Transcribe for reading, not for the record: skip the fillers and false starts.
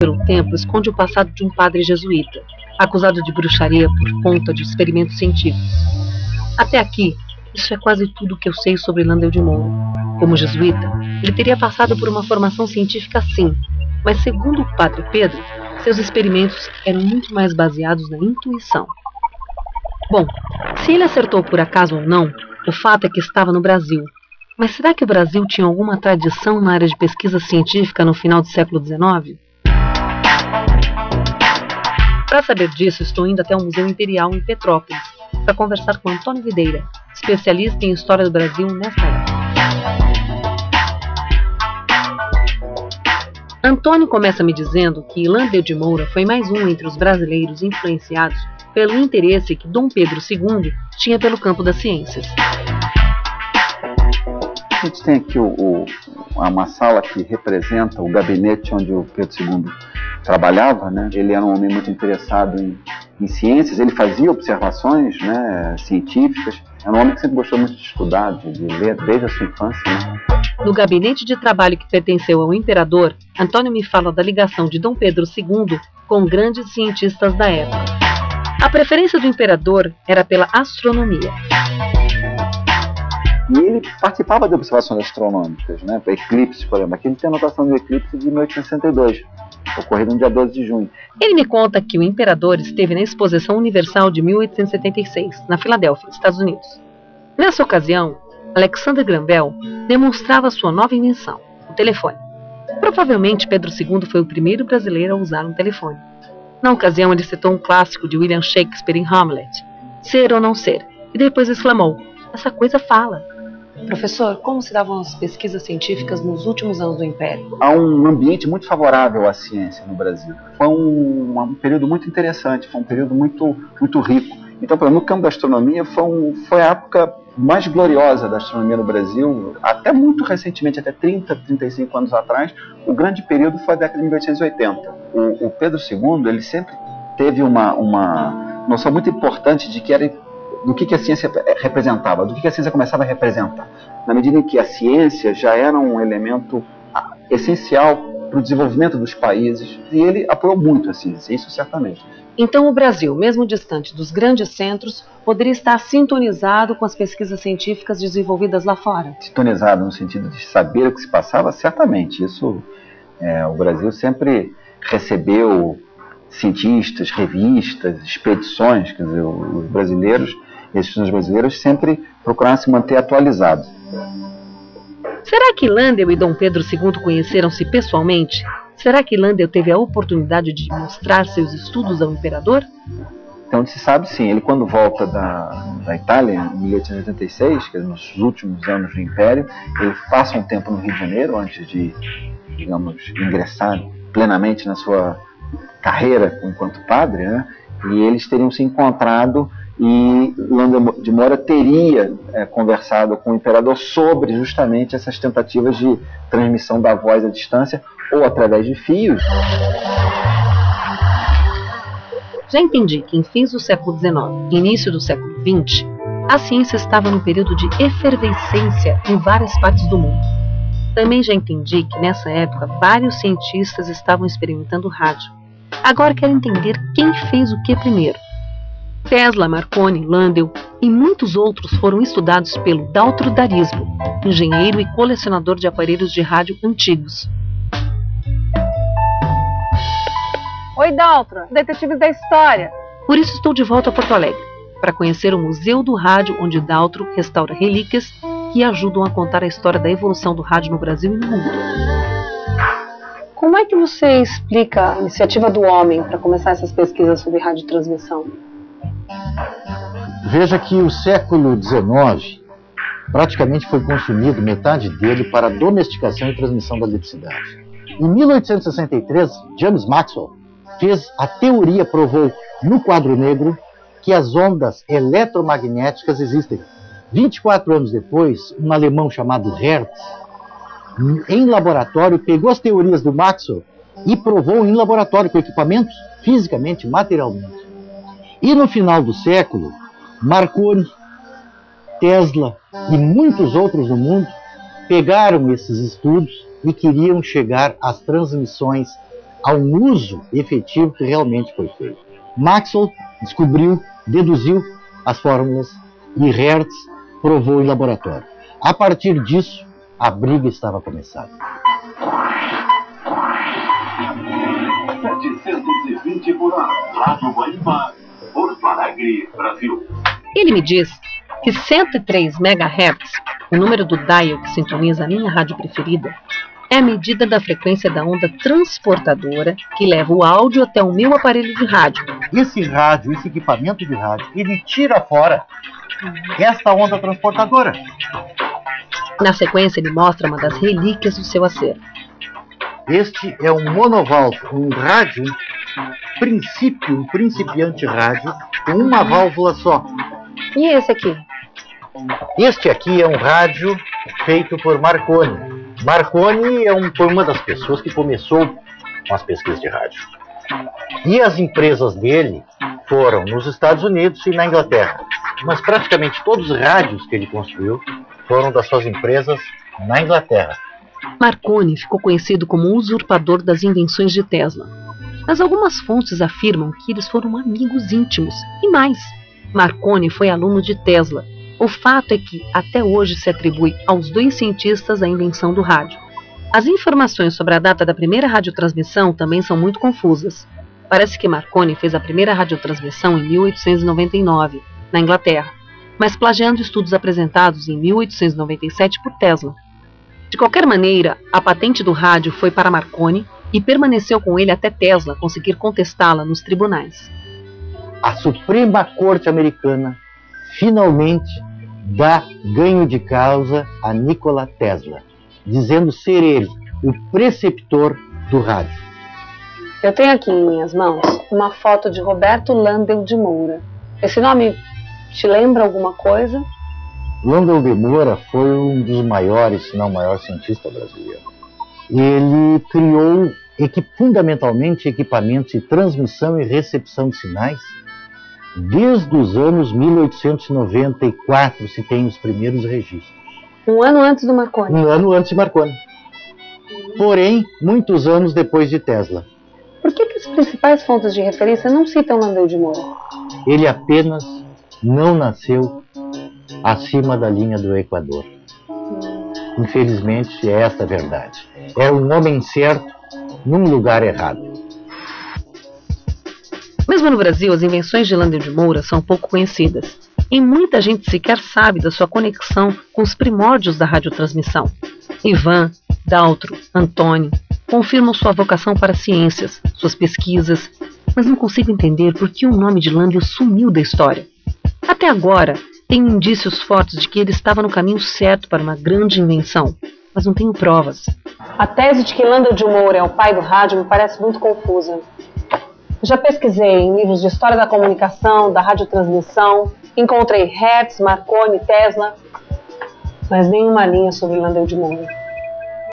pelo templo esconde o passado de um padre jesuíta, acusado de bruxaria por conta de experimentos científicos. Até aqui, isso é quase tudo que eu sei sobre Landel de Moura. Como jesuíta, ele teria passado por uma formação científica sim, mas segundo o padre Pedro, seus experimentos eram muito mais baseados na intuição. Bom, se ele acertou por acaso ou não, o fato é que estava no Brasil. Mas será que o Brasil tinha alguma tradição na área de pesquisa científica no final do século XIX? Para saber disso, estou indo até o Museu Imperial em Petrópolis, para conversar com Antônio Videira, especialista em história do Brasil nesta época. Antônio começa me dizendo que Landel de Moura foi mais um entre os brasileiros influenciados pelo interesse que Dom Pedro II tinha pelo campo das ciências. A gente tem aqui uma sala que representa o gabinete onde o Pedro II trabalhava, né? Ele era um homem muito interessado em ciências, ele fazia observações, né, científicas. Era um homem que sempre gostou muito de estudar, de ler desde a sua infância, né? No gabinete de trabalho que pertenceu ao imperador, Antônio me fala da ligação de Dom Pedro II com grandes cientistas da época. A preferência do imperador era pela astronomia. E ele participava de observações astronômicas, né? Eclipses, por exemplo. Aqui ele tem a anotação do eclipse de 1862, ocorrido no dia 12 de junho. Ele me conta que o imperador esteve na Exposição Universal de 1876, na Filadélfia, Estados Unidos. Nessa ocasião, Alexander Graham Bell demonstrava sua nova invenção, o telefone. Provavelmente Pedro II foi o primeiro brasileiro a usar um telefone. Na ocasião, ele citou um clássico de William Shakespeare em Hamlet, Ser ou Não Ser, e depois exclamou, essa coisa fala. Professor, como se davam as pesquisas científicas nos últimos anos do Império? Há um ambiente muito favorável à ciência no Brasil. Foi um período muito interessante, foi um período muito, muito rico. Então, no campo da astronomia, foi a época mais gloriosa da astronomia no Brasil, até muito recentemente, até 30, 35 anos atrás. O grande período foi a década de 1880. O Pedro II, ele sempre teve uma noção muito importante de que do que a ciência representava, do que a ciência começava a representar. Na medida em que a ciência já era um elemento essencial para o desenvolvimento dos países, e ele apoiou muito a ciência, isso certamente. Então o Brasil, mesmo distante dos grandes centros, poderia estar sintonizado com as pesquisas científicas desenvolvidas lá fora? Sintonizado no sentido de saber o que se passava, certamente. Isso, o Brasil sempre recebeu cientistas, revistas, expedições, quer dizer, os brasileiros, esses brasileiros sempre procuraram se manter atualizados. Será que Landel e Dom Pedro II conheceram-se pessoalmente? Será que Landel teve a oportunidade de mostrar seus estudos ao imperador? Então se sabe sim, ele quando volta da Itália, em 1886, que é nos últimos anos do Império, ele passa um tempo no Rio de Janeiro antes de, digamos, ingressar plenamente na sua carreira enquanto padre, né? E eles teriam se encontrado e Landel de Moura teria conversado com o imperador sobre justamente essas tentativas de transmissão da voz à distância ou através de fios. Já entendi que em fins do século XIX e início do século XX, a ciência estava num período de efervescência em várias partes do mundo. Também já entendi que nessa época vários cientistas estavam experimentando rádio. Agora quero entender quem fez o que primeiro. Tesla, Marconi, Landel e muitos outros foram estudados pelo Daltro Darismo, engenheiro e colecionador de aparelhos de rádio antigos. Oi, Daltro, detetives da história. Por isso estou de volta a Porto Alegre, para conhecer o Museu do Rádio, onde Daltro restaura relíquias que ajudam a contar a história da evolução do rádio no Brasil e no mundo. Como é que você explica a iniciativa do homem para começar essas pesquisas sobre radiotransmissão? Veja que o século XIX praticamente foi consumido, metade dele, para a domesticação e transmissão da eletricidade. Em 1863, James Maxwell a teoria provou no quadro negro que as ondas eletromagnéticas existem. 24 anos depois, um alemão chamado Hertz, em laboratório, pegou as teorias do Maxwell e provou em laboratório com equipamentos, fisicamente, materialmente. E no final do século, Marconi, Tesla e muitos outros no mundo pegaram esses estudos e queriam chegar às transmissões ao uso efetivo que realmente foi feito. Maxwell descobriu, deduziu as fórmulas e Hertz provou em laboratório. A partir disso, a briga estava começada. 720 por hora, Rádio Guaíba, Porto Alegre, Brasil. Ele me diz que 103 MHz, o número do dial que sintoniza a minha rádio preferida, é a medida da frequência da onda transportadora que leva o áudio até o meu aparelho de rádio. Esse rádio, esse equipamento de rádio, ele tira fora esta onda transportadora. Na sequência, ele mostra uma das relíquias do seu acervo. Este é um monovalve, um rádio, um principiante rádio, com uma válvula só. E esse aqui? Este aqui é um rádio feito por Marconi. Marconi foi uma das pessoas que começou com as pesquisas de rádio. E as empresas dele foram nos Estados Unidos e na Inglaterra. Mas praticamente todos os rádios que ele construiu foram das suas empresas na Inglaterra. Marconi ficou conhecido como o usurpador das invenções de Tesla. Mas algumas fontes afirmam que eles foram amigos íntimos. E mais, Marconi foi aluno de Tesla. O fato é que, até hoje, se atribui aos dois cientistas a invenção do rádio. As informações sobre a data da primeira radiotransmissão também são muito confusas. Parece que Marconi fez a primeira radiotransmissão em 1899, na Inglaterra, mas plagiando estudos apresentados em 1897 por Tesla. De qualquer maneira, a patente do rádio foi para Marconi e permaneceu com ele até Tesla conseguir contestá-la nos tribunais. A Suprema Corte Americana finalmente dá ganho de causa a Nikola Tesla, dizendo ser ele o preceptor do rádio. Eu tenho aqui em minhas mãos uma foto de Roberto Landel de Moura. Esse nome te lembra alguma coisa? Landel de Moura foi um dos maiores, se não o maior cientista brasileiro. Ele criou fundamentalmente equipamentos de transmissão e recepção de sinais. Desde os anos 1894 se tem os primeiros registros. Um ano antes do Marconi. Um ano antes de Marconi. Porém, muitos anos depois de Tesla. Por que as principais fontes de referência não citam Landel de Moura? Ele apenas não nasceu acima da linha do Equador. Infelizmente, é esta a verdade. Era um homem certo num lugar errado. Mesmo no Brasil, as invenções de Landel de Moura são pouco conhecidas, e muita gente sequer sabe da sua conexão com os primórdios da radiotransmissão. Ivan, Daltro, Antônio confirmam sua vocação para ciências, suas pesquisas, mas não consigo entender por que o nome de Landel sumiu da história. Até agora, tenho indícios fortes de que ele estava no caminho certo para uma grande invenção, mas não tenho provas. A tese de que Landel de Moura é o pai do rádio me parece muito confusa. Já pesquisei em livros de história da comunicação, da radiotransmissão, encontrei Hertz, Marconi, Tesla, mas nenhuma linha sobre Landel de Moura.